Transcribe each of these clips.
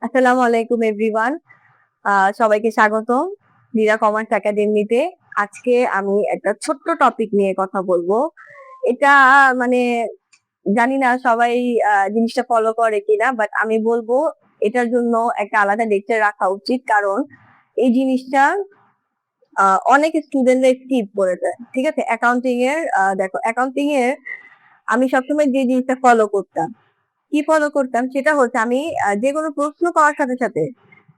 আসসালামু আলাইকুম এভরিওয়ান। সবাইকে স্বাগতম নীরা কমার্স একাডেমিতে। আজকে আমি একটা ছোট্ট টপিক নিয়ে কথা বলবো। এটা মানে জানি না সবাই জিনিসটা ফলো করে কিনা, বাট আমি বলবো এটার জন্য একটা আলাদা লেকচার রাখা উচিত, কারণ এই জিনিসটা অনেক স্টুডেন্টরা স্কিপ করে দেয়। ঠিক আছে, অ্যাকাউন্টিং এর দেখো, অ্যাকাউন্টিং এর আমি সবসময় যে জিনিসটা ফলো করতাম, কি ফলো করতাম সেটা হচ্ছে আমি যে কোনো প্রশ্ন পাওয়ার সাথে সাথে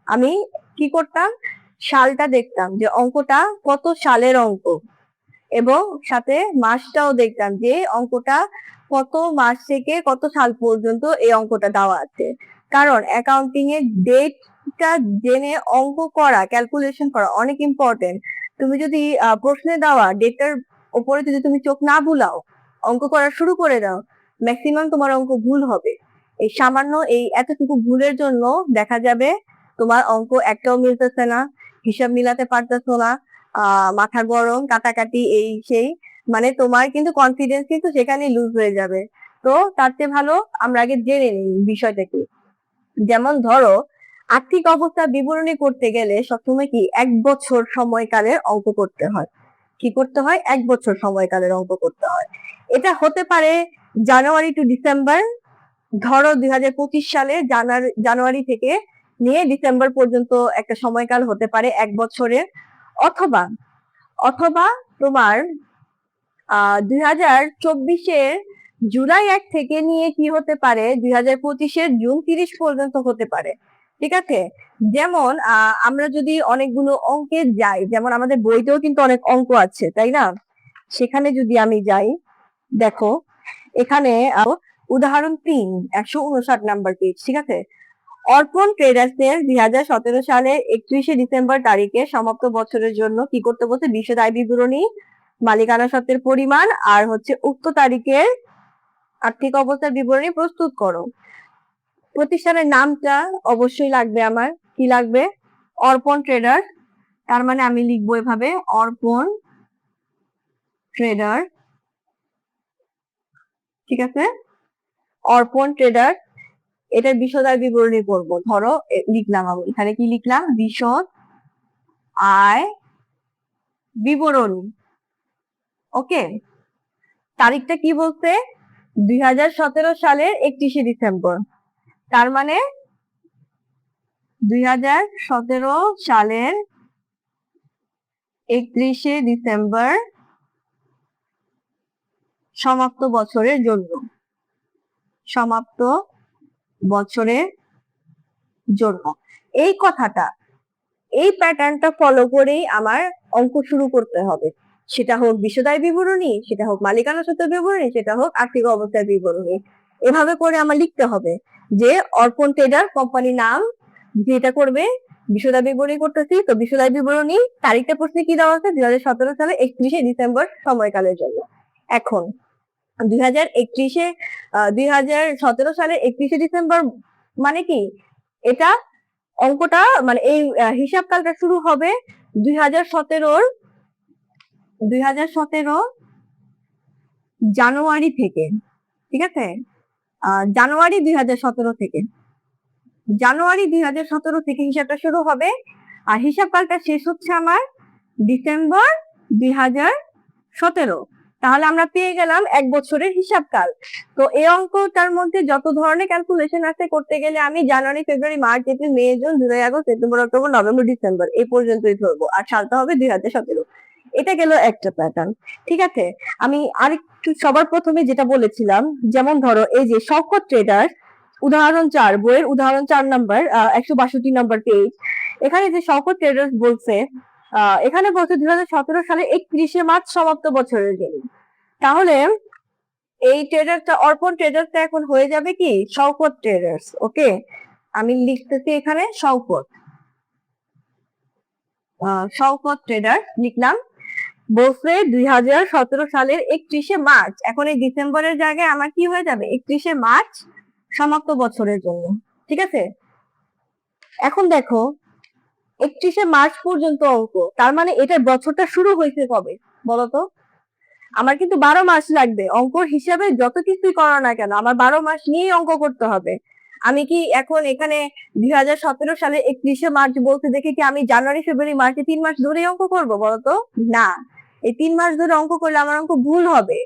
আমি কি করতাম, সালটা দেখতাম যে অঙ্কটা কত সালের অঙ্ক, এবং সাথে মাসটাও দেখতাম যে অঙ্কটা কত মাস থেকে কত সাল পর্যন্ত এই অঙ্কটা দেওয়া আছে। কারণ অ্যাকাউন্টিং এর ডেটটা জেনে অঙ্ক করা, ক্যালকুলেশন করা অনেক ইম্পর্টেন্ট। তুমি যদি প্রশ্নে দেওয়া ডেটার উপরে যদি তুমি চোখ না বুলাও, অঙ্ক করা শুরু করে দাও, ম্যাক্সিমাম তোমার অঙ্ক ভুল হবে। এই সামান্য এই এতটুকু ভুলের জন্য দেখা যাবে তোমার অঙ্ক একটাও মিলতেছে না, হিসাব মিলাতে পারতেছো না, মাথা গরম, কাটাকাটি, এই সেই, মানে তোমার কিন্তু কনফিডেন্স কিন্তু সেখানে লুজ হয়ে যাবে। তো তার চেয়ে ভালো আমরা আগে জেনে নিই বিষয়টা কি। যেমন ধরো, আর্থিক অবস্থা বিবরণী করতে গেলে সবসময় কি 1 বছর সময়কালের অঙ্ক করতে হয়। কি করতে হয়? 1 বছর সময়কালের অঙ্ক করতে হয়। এটা হতে পারে জানুয়ারি টু ডিসেম্বর। ধরো 2025 সালে জানুয়ারি থেকে নিয়ে ডিসেম্বর পর্যন্ত একটা সময়কাল হতে পারে 1 বছরের। অথবা অথবা তোমার 2024-এর জুলাই 1 থেকে নিয়ে কি হতে পারে, 2025-এর জুন 30 পর্যন্ত হতে পারে। ঠিক আছে, যেমন আমরা যদি অনেকগুলো অঙ্কে যাই, যেমন আমাদের বইতেও কিন্তু অনেক অঙ্ক আছে, তাই না? সেখানে যদি আমি যাই, দেখো এখানে উদাহরণ 3, 159 নাম্বার পেজ। ঠিক আছে, অর্পণ ট্রেডার্স এর 2017 সালে 31শে ডিসেম্বর তারিখে সমাপ্ত বছরের জন্য কি করতে বলছে, বিশদ আয় বিবরণী, মালিকানা সত্ত্বের পরিমাণ আর হচ্ছে উক্ত তারিখের আর্থিক অবস্থার বিবরণী প্রস্তুত করো। প্রতিষ্ঠানের নামটা অবশ্যই লাগবে আমার। কি লাগবে? অর্পণ ট্রেডার। তার মানে আমি লিখবো এভাবে, অর্পণ ট্রেডার। ঠিক আছে, অর্পণ ট্রেডার, এটার বিশদ আয় বিবরণী করবো। ধরো লিখলাম, আমি এখানে কি লিখলাম, বিশদ আয় বিবরণী। ওকে, তারিখটা কি বলছে, 2017 সালের 31শে ডিসেম্বর। তার মানে 2017 সালের 31শে ডিসেম্বর সমাপ্ত বছরের জন্য, সমাপ্ত বছরের জন্য। এই কথাটা, এই প্যাটার্নটা ফলো করেই আমার অঙ্ক শুরু করতে হবে। সেটা হোক বিশদ আয় বিবরণী, সেটা হোক মালিকানা সত্ত্ব বিবরণী, সেটা হোক আর্থিক অবস্থার বিবরণী। এভাবে করে আমার লিখতে হবে যে অর্পণ ট্রেডার কোম্পানির নাম, যেটা করবে বিশদ আয় বিবরণী করতেছি, তো বিশদ আয় বিবরণী তারিখটা প্রশ্নে কি দেওয়া আছে, 2017 সালে 31শে ডিসেম্বর সময়কালের জন্য। এখন 2031-এ 2017 সালে 31শে ডিসেম্বর মানে কি, এটা অঙ্কটা মানে এই হিসাবকালটা শুরু হবে 2017 জানুয়ারি থেকে। ঠিক আছে, জানুয়ারি 2017 থেকে, জানুয়ারি 2017 থেকে হিসাবটা শুরু হবে, আর হিসাবকালটা শেষ হচ্ছে আমার ডিসেম্বর 2017। তাহলে আমরা পেয়ে গেলাম 1 বছরের হিসাবকাল। তো এই অঙ্কটার মধ্যে যত ধরনের ক্যালকুলেশন আছে করতে গেলে আমি January, February, March, April, May, June, July, August, September, October, November, December এই পর্যন্তই ধরবো, আর সালটা হবে 2017। এটা গেল একটা প্যাটার্ন। ঠিক আছে, আমি আরেকটু সবার প্রথমে যেটা বলেছিলাম, যেমন ধরো এই যে শওকত ট্রেডার, উদাহরণ 4, বইয়ের উদাহরণ 4 নাম্বার, 162 নাম্বার পেজ। এখানে যে শওকত ট্রেডার্স বলছে, এখানে বলছে 2017 সালে 31শে মার্চ সমাপ্ত বছরের জন্য। তাহলে এই ট্রেডারটা, অর্পণ ট্রেডার্সটা এখন হয়ে যাবে কি, শওকত ট্রেডার্স। ওকে, আমি লিখতেছি এখানে শওকত, শওকত ট্রেডার লিখলাম। বলছে 2017 সালের 31শে মার্চ, এখন এই ডিসেম্বরের জায়গায় আমার কি হয়ে যাবে, 31শে মার্চ সমাপ্ত বছরের জন্য। ঠিক আছে, এখন দেখো 31শে মার্চ পর্যন্ত অঙ্ক, তার মানে এটার বছরটা শুরু হয়েছে কবে বলতো? আমার কিন্তু 12 মাস লাগবে অঙ্ক হিসাবে, যত কিছুই করো না কেন আমার 12 মাস নিয়েই অঙ্ক করতে হবে। আমি কি এখন এখানে 2017 সালে 31শে মার্চ বলতে দেখে কি আমি জানুয়ারি ফেব্রুয়ারি মার্চে 3 মাস ধরে অঙ্ক করবো বলতো? না, এই 3 মাস ধরে অঙ্ক করলে আমার অঙ্ক ভুল হবে।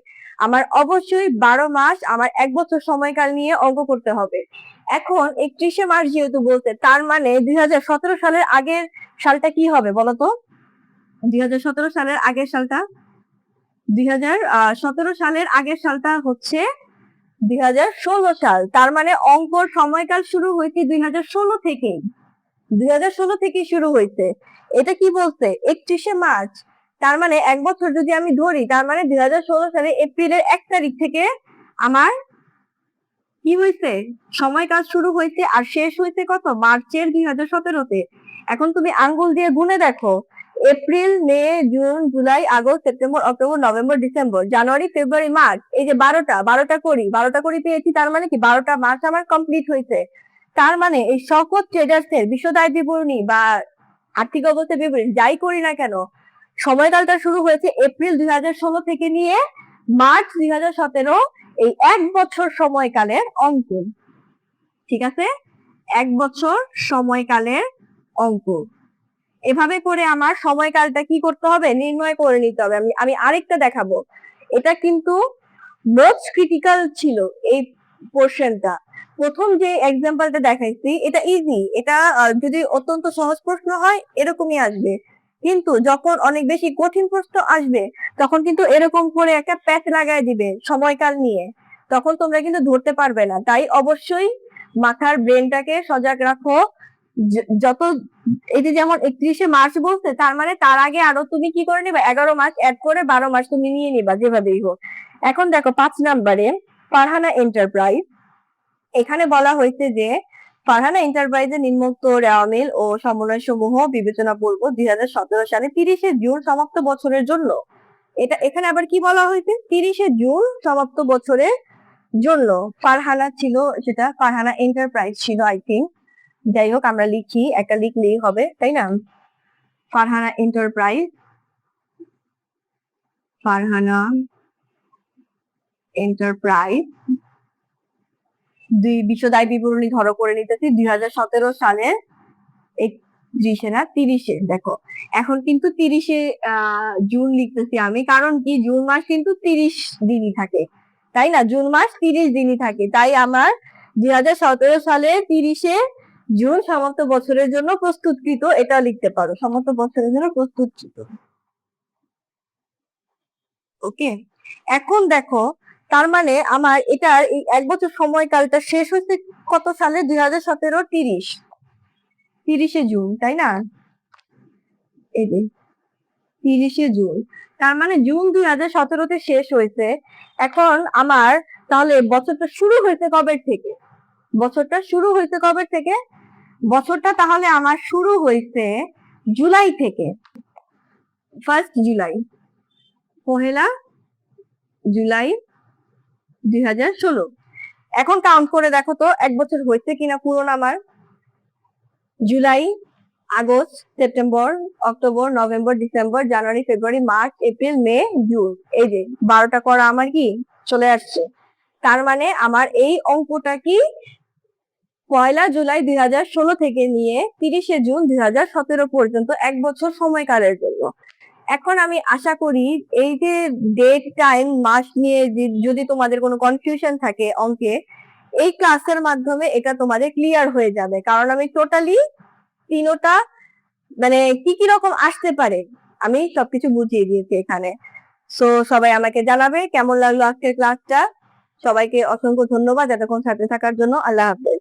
আমার অবশ্যই 12 মাস, আমার 1 বছর সময়কাল নিয়ে অঙ্ক করতে হবে। এখন 31শে মার্চ যেহেতু বলতে, তার মানে 2017 সালের আগের সালটা কি হবে বলতো? 2017 সালের আগের সালটা 2017 সালের আগের সালটা হচ্ছে 2016 সাল। তার মানে অঙ্কর সময়কাল শুরু হয়েছে 2016 থেকে, 2016 থেকে শুরু হয়েছে। এটা কি বলছে? 31শে মার্চ। তার মানে 1 বছর যদি আমি ধরি, তার মানে 2016 সালে এপ্রিলের 1 তারিখ থেকে আমার কি হয়েছে? সময়কাল শুরু হয়েছে আর শেষ হয়েছে কত? মার্চের 2017-তে। এখন তুমি আঙ্গুল দিয়ে গুনে দেখো, April, May, June, July, August, September, October, November, December, January, February, March, এই যে 12টা করি পেয়েছি। তার মানে কি 12টা মাস আমার কমপ্লিট হয়েছে। তার মানে এই শওকত ট্রেডার্স এর বিশদ বিবরণী বা আর্থিক অবস্থা বিবরণী যাই করি না কেন, সময়কালটা শুরু হয়েছে এপ্রিল 2016 থেকে নিয়ে মার্চ 2017, এই 1 বছর সময়কালের অঙ্ক। ঠিক আছে, 1 বছর সময়কালের অঙ্ক। এভাবে করে আমার সময়কালটা কি করতে হবে? নির্ণয় করে নিতে হবে। আমি আরেকটা দেখাবো। এটা কিন্তু মোস্ট ক্রিটিক্যাল ছিল এই পোর্শনটা। প্রথম যে এক্সাম্পলটা দেখাইছি এটা ইজি, এটা যদি অত্যন্ত সহজ প্রশ্ন হয় এরকমই আসবে, কিন্তু যখন অনেক বেশি কঠিন প্রশ্ন আসবে তখন কিন্তু এরকম করে একটা প্যাচ লাগাই দিবে সময়কাল নিয়ে, তখন তোমরা কিন্তু ধরতে পারবে না। তাই অবশ্যই মাথার ব্রেনটাকে সজাগ রাখো। যত এই যে যেমন 31শে মার্চ বলছে, তার মানে তার আগে আরো তুমি কি করে নিবা? 11 মাস অ্যাড করে 12 মাস তুমি নিয়ে নিবা যেভাবেই হোক। এখন দেখো 5 নম্বরে ফারহানা এন্টারপ্রাইজ। এখানে বলা হয়েছে যে ফারহানা এন্টারপ্রাইজের নিম্নোক্ত রেওয়ামিল ও সমন্বয় সমূহ বিবেচনা পূর্ব 2017 সালে 30শে জুন সমাপ্ত বছরের জন্য। এটা এখানে আবার কি বলা হয়েছে? 30শে জুন সমাপ্ত বছরের জন্য ফারহানা ছিল, সেটা ফারহানা এন্টারপ্রাইজ ছিল আই থিঙ্ক। যাই হোক, আমরা লিখি, একটা লিখলেই হবে তাই না? ফারহানা এন্টারপ্রাইজ, ফারহানা এন্টারপ্রাইজ বিশদ বিবরণী ধরো করে নিতেছি 2017 সালের 31শে না 30শে। দেখো এখন কিন্তু 30শে জুন লিখতেছি আমি, কারণ কি জুন মাস কিন্তু 30 দিনই থাকে তাই না? জুন মাস 30 দিনই থাকে, তাই আমার 2017 সালের 30শে জুন সমাপ্ত বছরের জন্য প্রস্তুতকৃত, এটা লিখতে পারো, সমাপ্ত বছরের জন্য প্রস্তুতকৃত। ওকে, এখন দেখো তার মানে আমার এটার এই 1 বছর সময়কালটা শেষ হয়েছে কত সালে? 2017 30শে জুন তাই না? এই যে 30শে জুন, তার মানে জুন 2017-তে শেষ হয়েছে। এখন আমার তাহলে বছরটা শুরু হয়েছে কবে থেকে? বছরটা শুরু হয়েছে কবে থেকে? বছরটা তাহলে আমার শুরু হয়েছে জুলাই থেকে, 1 জুলাই, 1 জুলাই 2016। এখন কাউন্ট করে দেখো তো 1 বছর হয়েছে কিনা পুরো আমার। July, August, September, October, November, December, January, February, March, April, May, June, এই যে 12টা করা আমার কি চলে আসছে। তার মানে আমার এই অঙ্কটা কি 1 জুলাই 2016 থেকে নিয়ে 30শে জুন 2017 পর্যন্ত 1 বছর সময়কালের জন্য। এখন আমি আশা করি এই যে ডেট, টাইম, মাস নিয়ে যদি তোমাদের কোনো কনফিউশন থাকে অঙ্কে, এই ক্লাসের মাধ্যমে এটা তোমাদের ক্লিয়ার হয়ে যাবে, কারণ আমি টোটালি তিনোটা মানে কি কি রকম আসতে পারে আমি সবকিছু বুঝিয়ে দিয়েছি এখানে। সো সবাই আমাকে জানাবে কেমন লাগলো আজকের ক্লাসটা। সবাইকে অসংখ্য ধন্যবাদ এতক্ষণ সাথে থাকার জন্য। আল্লাহ হাফেজ।